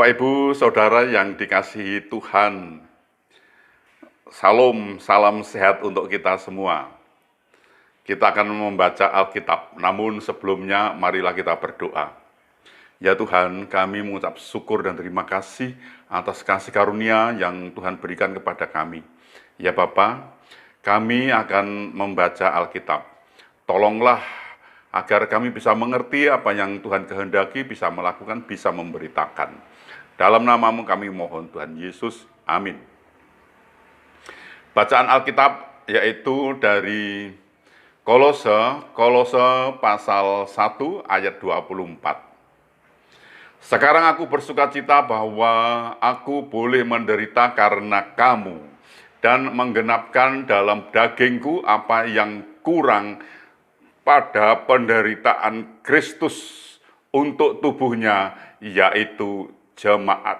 Bapak, Ibu, Saudara yang dikasihi Tuhan, salam sehat untuk kita semua. Kita akan membaca Alkitab, namun sebelumnya marilah kita berdoa. Ya Tuhan, kami mengucap syukur dan terima kasih atas kasih karunia yang Tuhan berikan kepada kami. Ya Bapa, kami akan membaca Alkitab. Tolonglah agar kami bisa mengerti apa yang Tuhan kehendaki, bisa melakukan, bisa memberitakan. Dalam namamu kami mohon Tuhan Yesus, amin. Bacaan Alkitab yaitu dari Kolose pasal 1 ayat 24. Sekarang aku bersukacita bahwa aku boleh menderita karena kamu dan menggenapkan dalam dagingku apa yang kurang pada penderitaan Kristus untuk tubuhnya, yaitu jemaat.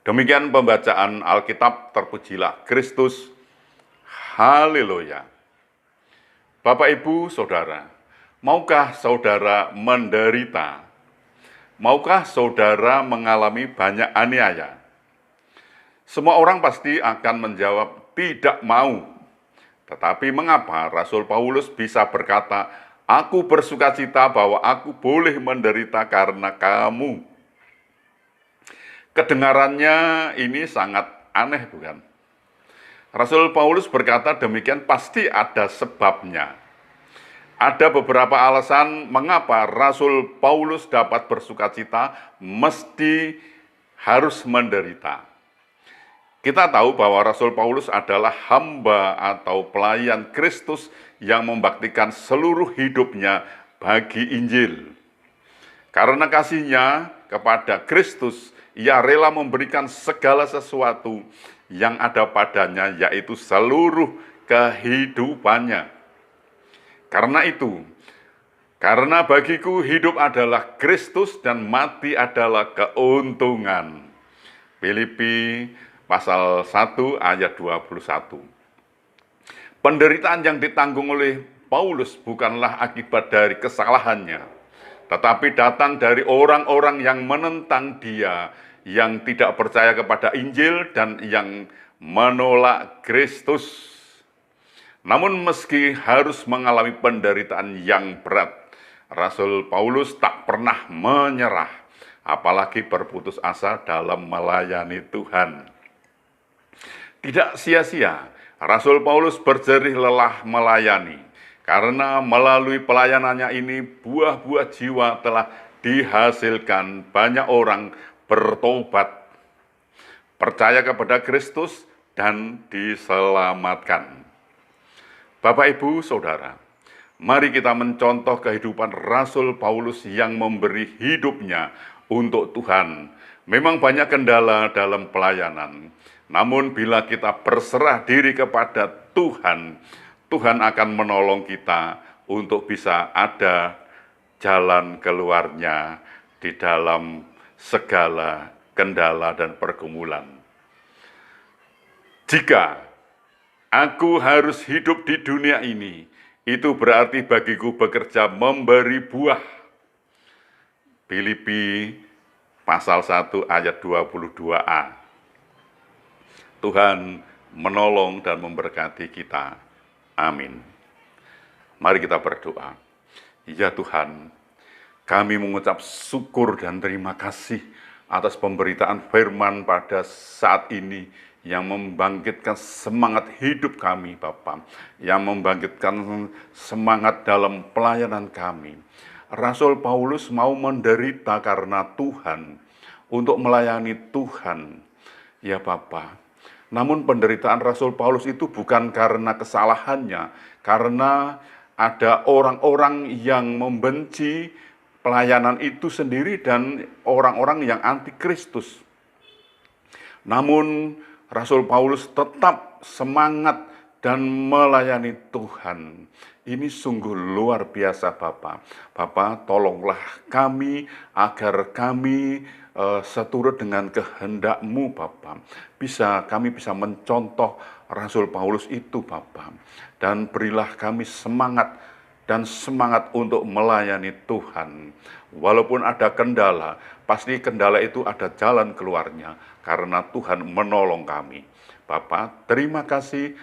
Demikian pembacaan Alkitab, terpujilah Kristus. Haleluya. Bapak, Ibu, Saudara, maukah saudara menderita? Maukah saudara mengalami banyak aniaya? Semua orang pasti akan menjawab tidak mau. Tetapi mengapa Rasul Paulus bisa berkata, aku bersukacita bahwa aku boleh menderita karena kamu? Kedengarannya ini sangat aneh, bukan? Rasul Paulus berkata demikian pasti ada sebabnya. Ada beberapa alasan mengapa Rasul Paulus dapat bersukacita, mesti harus menderita. Kita tahu bahwa Rasul Paulus adalah hamba atau pelayan Kristus yang membaktikan seluruh hidupnya bagi Injil. Karena kasihnya kepada Kristus, ia rela memberikan segala sesuatu yang ada padanya, yaitu seluruh kehidupannya. Karena bagiku hidup adalah Kristus dan mati adalah keuntungan. Filipi pasal 1 ayat 21. Penderitaan yang ditanggung oleh Paulus bukanlah akibat dari kesalahannya, tetapi datang dari orang-orang yang menentang dia, yang tidak percaya kepada Injil dan yang menolak Kristus. Namun meski harus mengalami penderitaan yang berat, Rasul Paulus tak pernah menyerah, apalagi berputus asa dalam melayani Tuhan. Tidak sia-sia, Rasul Paulus berjerih lelah melayani, karena melalui pelayanannya ini buah-buah jiwa telah dihasilkan. Banyak orang bertobat, percaya kepada Kristus, dan diselamatkan. Bapak, Ibu, Saudara, mari kita mencontoh kehidupan Rasul Paulus yang memberi hidupnya untuk Tuhan. Memang banyak kendala dalam pelayanan, namun bila kita berserah diri kepada Tuhan, Tuhan akan menolong kita untuk bisa ada jalan keluarnya di dalam segala kendala dan pergumulan. Jika aku harus hidup di dunia ini, itu berarti bagiku bekerja memberi buah. Filipi pasal 1 ayat 22a. Tuhan menolong dan memberkati kita. Amin. Mari kita berdoa. Ya Tuhan, kami mengucap syukur dan terima kasih atas pemberitaan firman pada saat ini yang membangkitkan semangat hidup kami, Bapa, yang membangkitkan semangat dalam pelayanan kami. Rasul Paulus mau menderita karena Tuhan, untuk melayani Tuhan. Ya Bapa, namun penderitaan Rasul Paulus itu bukan karena kesalahannya, karena ada orang-orang yang membenci pelayanan itu sendiri dan orang-orang yang anti Kristus. Namun Rasul Paulus tetap semangat dan melayani Tuhan. Ini sungguh luar biasa, Bapak. Bapak, tolonglah kami agar kami seturut dengan kehendak-Mu, Bapak. Kami bisa mencontoh Rasul Paulus itu, Bapak. Dan berilah kami semangat dan semangat untuk melayani Tuhan. Walaupun ada kendala, pasti kendala itu ada jalan keluarnya karena Tuhan menolong kami. Bapak, terima kasih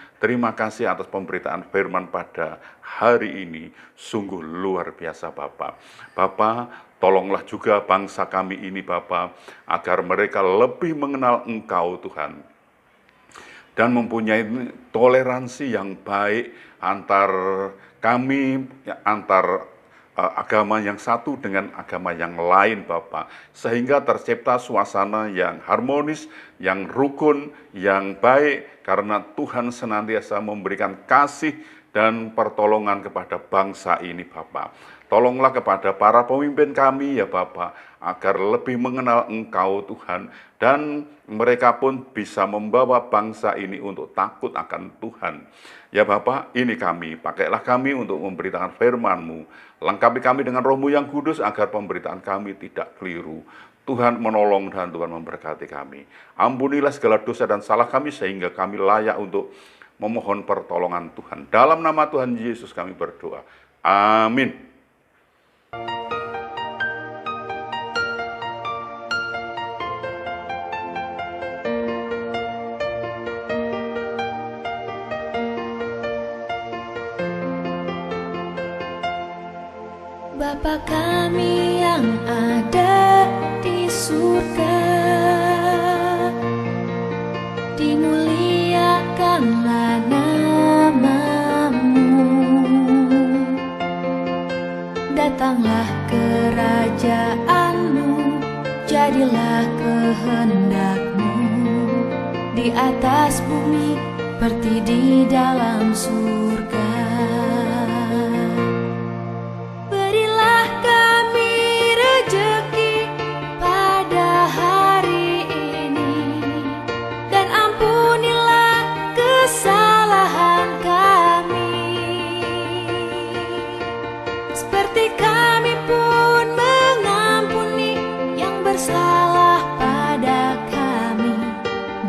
atas pemberitaan firman pada hari ini. Sungguh luar biasa Bapak. Bapak, tolonglah juga bangsa kami ini Bapak, agar mereka lebih mengenal Engkau Tuhan. Dan mempunyai toleransi yang baik antar kami, antar agama yang satu dengan agama yang lain Bapak, sehingga tercipta suasana yang harmonis, yang rukun, yang baik, karena Tuhan senantiasa memberikan kasih dan pertolongan kepada bangsa ini Bapak. Tolonglah kepada para pemimpin kami ya Bapak, agar lebih mengenal Engkau Tuhan, dan mereka pun bisa membawa bangsa ini untuk takut akan Tuhan. Ya Bapak, ini kami, pakailah kami untuk memberitakan firman-Mu. Lengkapi kami dengan Roh-Mu yang kudus agar pemberitaan kami tidak keliru. Tuhan menolong dan Tuhan memberkati kami. Ampunilah segala dosa dan salah kami sehingga kami layak untuk memohon pertolongan Tuhan. Dalam nama Tuhan Yesus kami berdoa. Amin. Bapa kami yang ada di surga, dimuliakanlah nama-Mu. Datanglah kerajaan-Mu, jadilah kehendak-Mu di atas bumi seperti di dalam surga.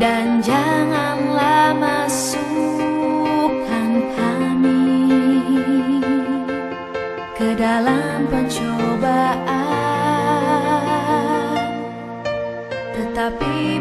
Dan janganlah masukkan kami ke dalam pencobaan, tetapi